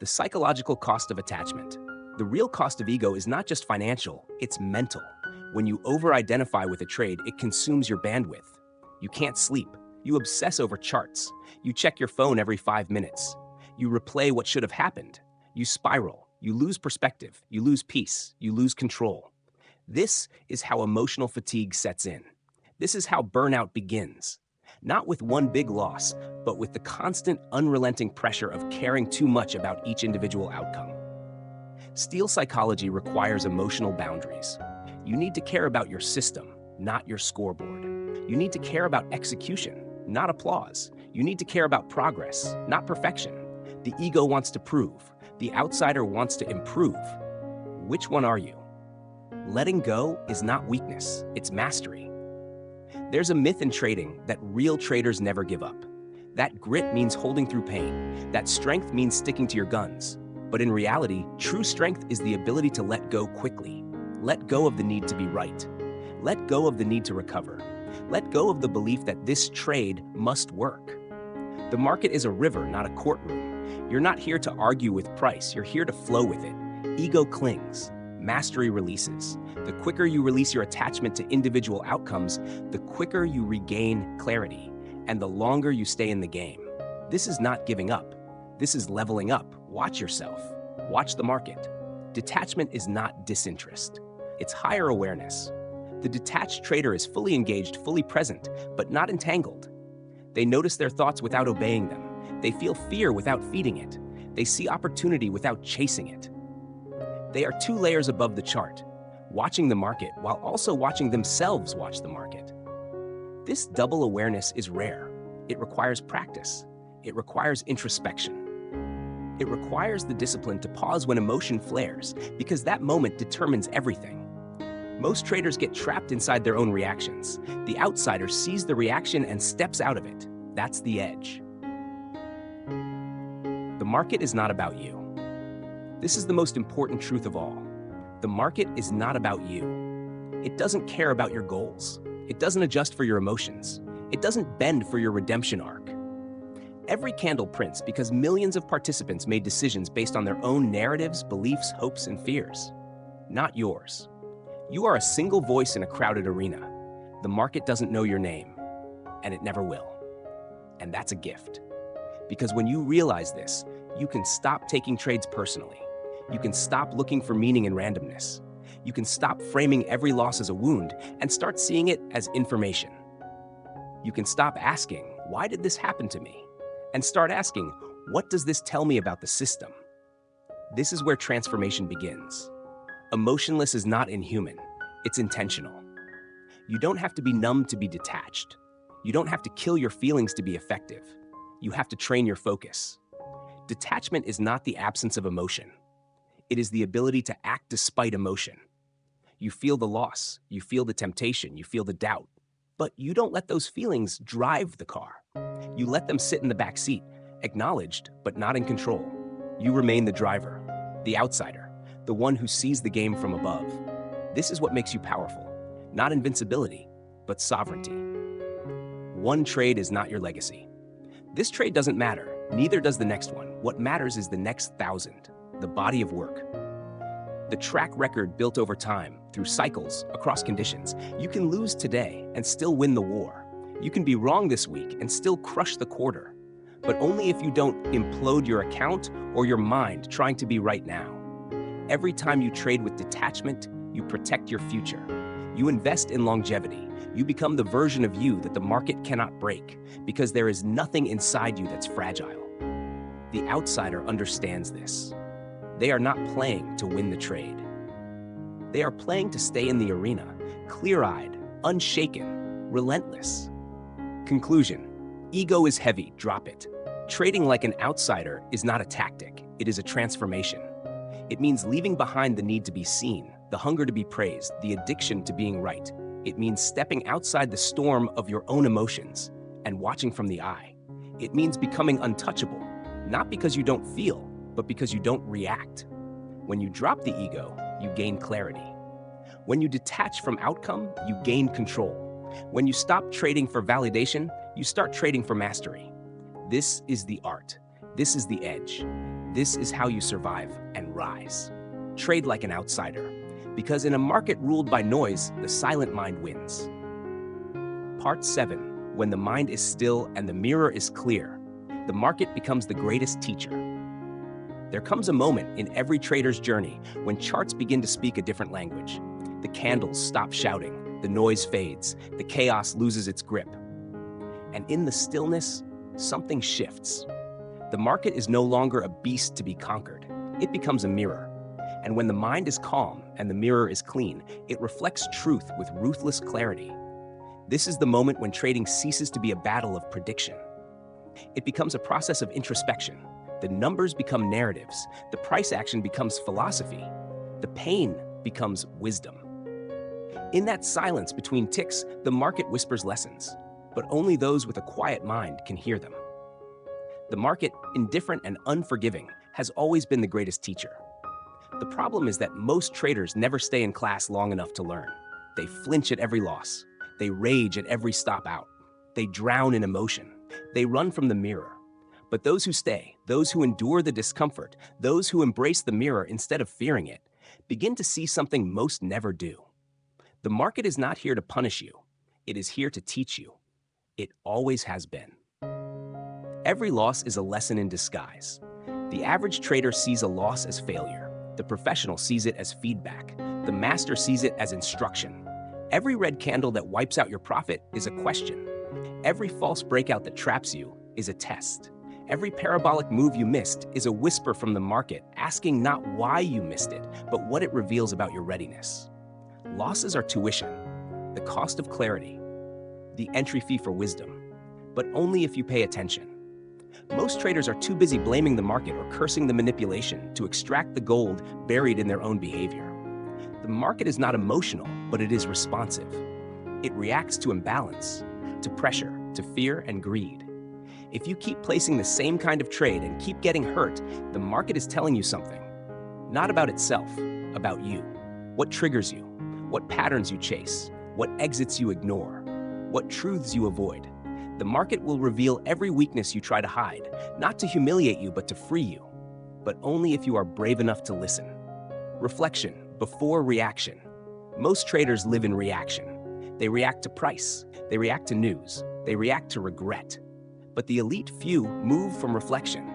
The psychological cost of attachment. The real cost of ego is not just financial, it's mental. When you over-identify with a trade, it consumes your bandwidth. You can't sleep. You obsess over charts. You check your phone every 5 minutes. You replay what should have happened. You spiral, you lose perspective, you lose peace, you lose control. This is how emotional fatigue sets in. This is how burnout begins. Not with one big loss, but with the constant, unrelenting pressure of caring too much about each individual outcome. Steel psychology requires emotional boundaries. You need to care about your system, not your scoreboard. You need to care about execution, not applause. You need to care about progress, not perfection. The ego wants to prove. The outsider wants to improve. Which one are you? Letting go is not weakness, it's mastery. There's a myth in trading that real traders never give up. That grit means holding through pain. That strength means sticking to your guns. But in reality, true strength is the ability to let go quickly. Let go of the need to be right. Let go of the need to recover. Let go of the belief that this trade must work. The market is a river, not a courtroom. You're not here to argue with price, you're here to flow with it. Ego clings. Mastery releases. The quicker you release your attachment to individual outcomes, the quicker you regain clarity, and the longer you stay in the game. This is not giving up. This is leveling up. Watch yourself. Watch the market. Detachment is not disinterest. It's higher awareness. The detached trader is fully engaged, fully present, but not entangled. They notice their thoughts without obeying them. They feel fear without feeding it. They see opportunity without chasing it. They are two layers above the chart, watching the market while also watching themselves watch the market. This double awareness is rare. It requires practice. It requires introspection. It requires the discipline to pause when emotion flares, because that moment determines everything. Most traders get trapped inside their own reactions. The outsider sees the reaction and steps out of it. That's the edge. The market is not about you. This is the most important truth of all. The market is not about you. It doesn't care about your goals. It doesn't adjust for your emotions. It doesn't bend for your redemption arc. Every candle prints because millions of participants made decisions based on their own narratives, beliefs, hopes, and fears. Not yours. You are a single voice in a crowded arena. The market doesn't know your name, and it never will. And that's a gift. Because when you realize this, you can stop taking trades personally. You can stop looking for meaning in randomness. You can stop framing every loss as a wound and start seeing it as information. You can stop asking, why did this happen to me? And start asking, what does this tell me about the system? This is where transformation begins. Emotionless is not inhuman, it's intentional. You don't have to be numb to be detached. You don't have to kill your feelings to be effective. You have to train your focus. Detachment is not the absence of emotion. It is the ability to act despite emotion. You feel the loss, you feel the temptation, you feel the doubt, but you don't let those feelings drive the car. You let them sit in the back seat, acknowledged, but not in control. You remain the driver, the outsider, the one who sees the game from above. This is what makes you powerful. Not invincibility, but sovereignty. One trade is not your legacy. This trade doesn't matter, neither does the next one. What matters is the next 1,000, the body of work. The track record built over time, through cycles, across conditions. You can lose today and still win the war. You can be wrong this week and still crush the quarter. But only if you don't implode your account or your mind trying to be right now. Every time you trade with detachment, you protect your future. You invest in longevity. You become the version of you that the market cannot break, because there is nothing inside you that's fragile. The outsider understands this. They are not playing to win the trade. They are playing to stay in the arena, clear-eyed, unshaken, relentless. Conclusion: ego is heavy, drop it. Trading like an outsider is not a tactic, it is a transformation. It means leaving behind the need to be seen, the hunger to be praised, the addiction to being right. It means stepping outside the storm of your own emotions and watching from the eye. It means becoming untouchable, not because you don't feel, but because you don't react. When you drop the ego, you gain clarity. When you detach from outcome, you gain control. When you stop trading for validation, you start trading for mastery. This is the art. This is the edge. This is how you survive and rise. Trade like an outsider, because in a market ruled by noise, the silent mind wins. Part 7. When the mind is still and the mirror is clear, the market becomes the greatest teacher. There comes a moment in every trader's journey when charts begin to speak a different language. The candles stop shouting, the noise fades, the chaos loses its grip. And in the stillness, something shifts. The market is no longer a beast to be conquered. It becomes a mirror. And when the mind is calm and the mirror is clean, it reflects truth with ruthless clarity. This is the moment when trading ceases to be a battle of prediction. It becomes a process of introspection. The numbers become narratives. The price action becomes philosophy. The pain becomes wisdom. In that silence between ticks, the market whispers lessons, but only those with a quiet mind can hear them. The market, indifferent and unforgiving, has always been the greatest teacher. The problem is that most traders never stay in class long enough to learn. They flinch at every loss. They rage at every stop out. They drown in emotion. They run from the mirror. But those who stay, those who endure the discomfort, those who embrace the mirror instead of fearing it, begin to see something most never do. The market is not here to punish you. It is here to teach you. It always has been. Every loss is a lesson in disguise. The average trader sees a loss as failure. The professional sees it as feedback. The master sees it as instruction. Every red candle that wipes out your profit is a question. Every false breakout that traps you is a test. Every parabolic move you missed is a whisper from the market, asking not why you missed it, but what it reveals about your readiness. Losses are tuition, the cost of clarity, the entry fee for wisdom, but only if you pay attention. Most traders are too busy blaming the market or cursing the manipulation to extract the gold buried in their own behavior. The market is not emotional, but it is responsive. It reacts to imbalance, to pressure, to fear and greed. If you keep placing the same kind of trade and keep getting hurt, the market is telling you something. Not about itself, about you. What triggers you, what patterns you chase, what exits you ignore, what truths you avoid. The market will reveal every weakness you try to hide, not to humiliate you, but to free you. But only if you are brave enough to listen. Reflection before reaction. Most traders live in reaction. They react to price, they react to news, they react to regret. But the elite few move from reflection.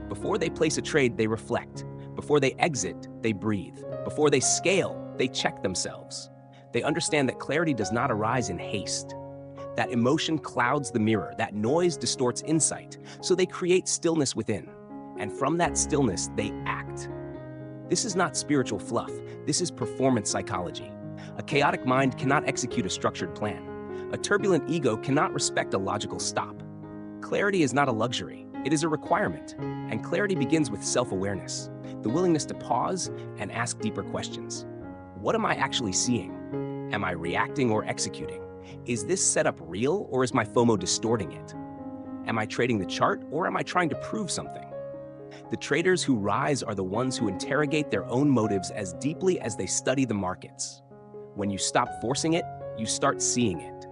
Before they place a trade, they reflect. Before they exit, they breathe. Before they scale, they check themselves. They understand that clarity does not arise in haste. That emotion clouds the mirror, that noise distorts insight, so they create stillness within. And from that stillness, they act. This is not spiritual fluff, this is performance psychology. A chaotic mind cannot execute a structured plan. A turbulent ego cannot respect a logical stop. Clarity is not a luxury, it is a requirement. And clarity begins with self-awareness, the willingness to pause and ask deeper questions. What am I actually seeing? Am I reacting or executing? Is this setup real or is my FOMO distorting it? Am I trading the chart or am I trying to prove something? The traders who rise are the ones who interrogate their own motives as deeply as they study the markets. When you stop forcing it, you start seeing it.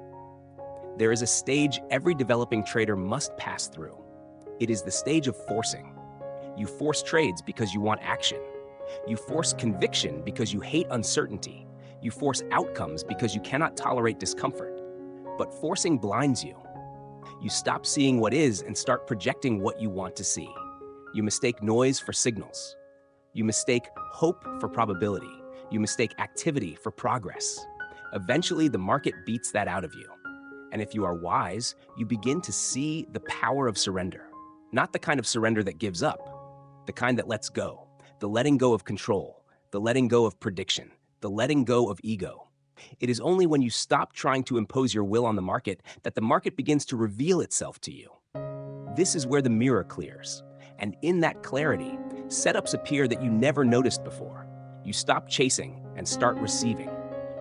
There is a stage every developing trader must pass through. It is the stage of forcing. You force trades because you want action. You force conviction because you hate uncertainty. You force outcomes because you cannot tolerate discomfort. But forcing blinds you. You stop seeing what is and start projecting what you want to see. You mistake noise for signals. You mistake hope for probability. You mistake activity for progress. Eventually, the market beats that out of you. And if you are wise, you begin to see the power of surrender. Not the kind of surrender that gives up, the kind that lets go, the letting go of control, the letting go of prediction, the letting go of ego. It is only when you stop trying to impose your will on the market that the market begins to reveal itself to you. This is where the mirror clears. And in that clarity, setups appear that you never noticed before. You stop chasing and start receiving.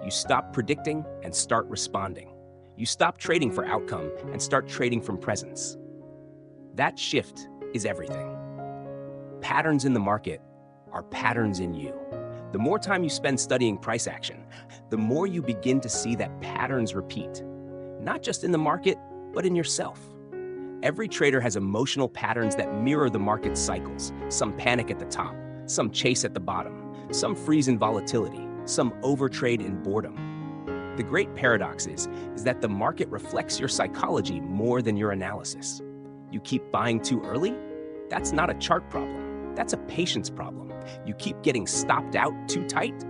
You stop predicting and start responding. You stop trading for outcome and start trading from presence. That shift is everything. Patterns in the market are patterns in you. The more time you spend studying price action, the more you begin to see that patterns repeat, not just in the market, but in yourself. Every trader has emotional patterns that mirror the market's cycles. Some panic at the top, some chase at the bottom, some freeze in volatility, some overtrade in boredom. The great paradox is that the market reflects your psychology more than your analysis. You keep buying too early? That's not a chart problem. That's a patience problem. You keep getting stopped out too tight.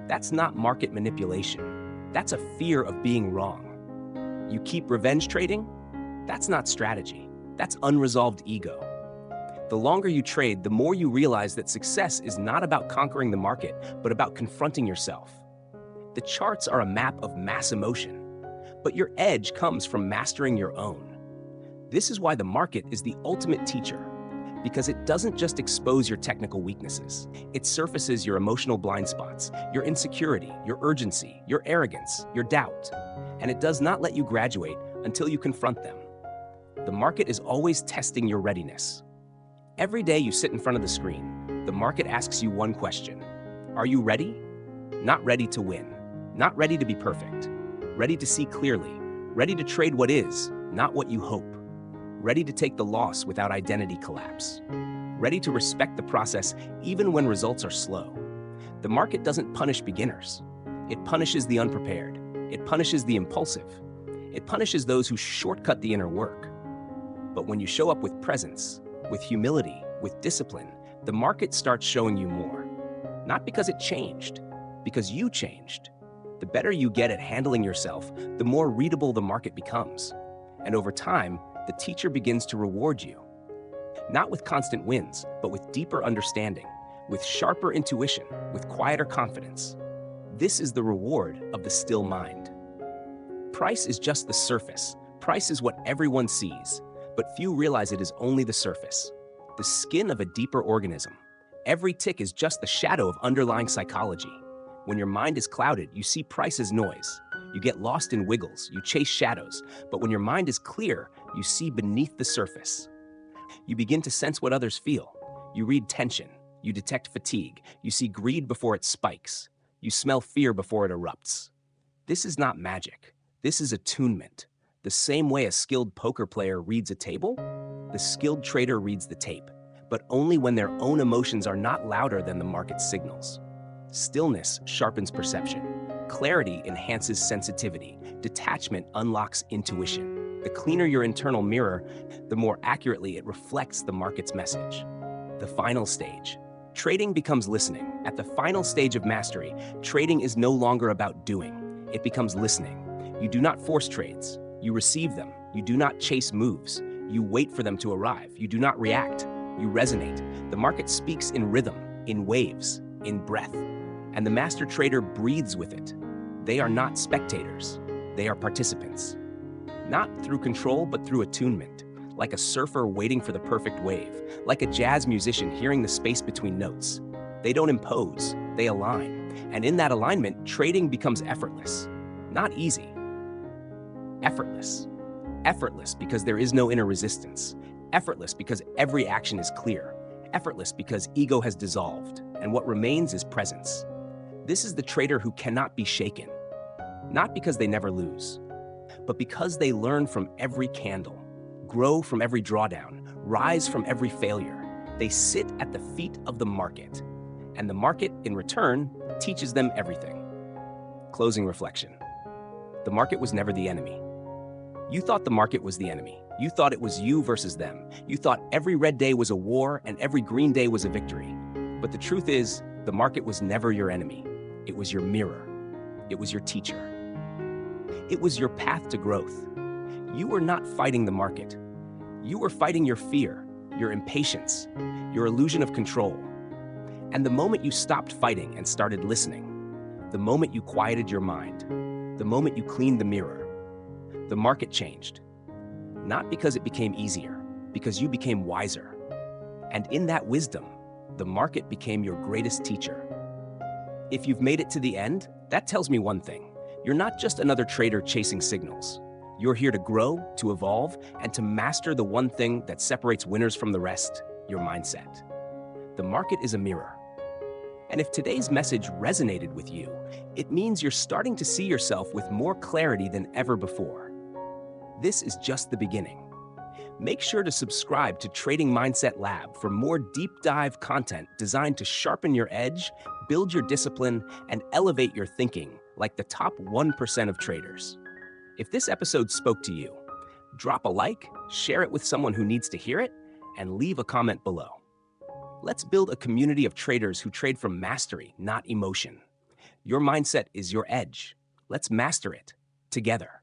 That's not market manipulation. That's a fear of being wrong. You keep revenge trading. That's not strategy. That's unresolved ego. The longer you trade, the more you realize that success is not about conquering the market, but about confronting yourself. The charts are a map of mass emotion, but your edge comes from mastering your own. This is why the market is the ultimate teacher, because it doesn't just expose your technical weaknesses. It surfaces your emotional blind spots, your insecurity, your urgency, your arrogance, your doubt, and it does not let you graduate until you confront them. The market is always testing your readiness. Every day you sit in front of the screen, the market asks you one question. Are you ready? Not ready to win. Not ready to be perfect. Ready to see clearly. Ready to trade what is, not what you hope. Ready to take the loss without identity collapse. Ready to respect the process even when results are slow. The market doesn't punish beginners. It punishes the unprepared. It punishes the impulsive. It punishes those who shortcut the inner work. But when you show up with presence, with humility, with discipline, the market starts showing you more. Not because it changed, because you changed. The better you get at handling yourself, the more readable the market becomes. And over time, the teacher begins to reward you. Not with constant wins, but with deeper understanding, with sharper intuition, with quieter confidence. This is the reward of the still mind. Price is just the surface. Price is what everyone sees, but few realize it is only the surface, the skin of a deeper organism. Every tick is just the shadow of underlying psychology. When your mind is clouded, you see price as noise. You get lost in wiggles, you chase shadows, but when your mind is clear, you see beneath the surface. You begin to sense what others feel. You read tension, you detect fatigue, you see greed before it spikes, you smell fear before it erupts. This is not magic, this is attunement. The same way a skilled poker player reads a table, the skilled trader reads the tape, but only when their own emotions are not louder than the market's signals. Stillness sharpens perception. Clarity enhances sensitivity. Detachment unlocks intuition. The cleaner your internal mirror, the more accurately it reflects the market's message. The final stage. Trading becomes listening. At the final stage of mastery, trading is no longer about doing. It becomes listening. You do not force trades. You receive them. You do not chase moves. You wait for them to arrive. You do not react. You resonate. The market speaks in rhythm, in waves, in breath, and the master trader breathes with it. They are not spectators. They are participants. Not through control, but through attunement, like a surfer waiting for the perfect wave, like a jazz musician hearing the space between notes. They don't impose, they align. And in that alignment, trading becomes effortless. Not easy. Effortless. Effortless because there is no inner resistance. Effortless because every action is clear. Effortless because ego has dissolved, and what remains is presence. This is the trader who cannot be shaken. Not because they never lose, but because they learn from every candle, grow from every drawdown, rise from every failure. They sit at the feet of the market, and the market, in return, teaches them everything. Closing reflection. The market was never the enemy. You thought the market was the enemy. You thought it was you versus them. You thought every red day was a war and every green day was a victory. But the truth is, the market was never your enemy. It was your mirror. It was your teacher. It was your path to growth. You were not fighting the market. You were fighting your fear, your impatience, your illusion of control. And the moment you stopped fighting and started listening, the moment you quieted your mind, the moment you cleaned the mirror, the market changed. Not because it became easier, because you became wiser. And in that wisdom, the market became your greatest teacher. If you've made it to the end, that tells me one thing. You're not just another trader chasing signals. You're here to grow, to evolve, and to master the one thing that separates winners from the rest, your mindset. The market is a mirror. And if today's message resonated with you, it means you're starting to see yourself with more clarity than ever before. This is just the beginning. Make sure to subscribe to Trading Mindset Lab for more deep dive content designed to sharpen your edge, build your discipline, and elevate your thinking like the top 1% of traders. If this episode spoke to you, drop a like, share it with someone who needs to hear it, and leave a comment below. Let's build a community of traders who trade from mastery, not emotion. Your mindset is your edge. Let's master it together.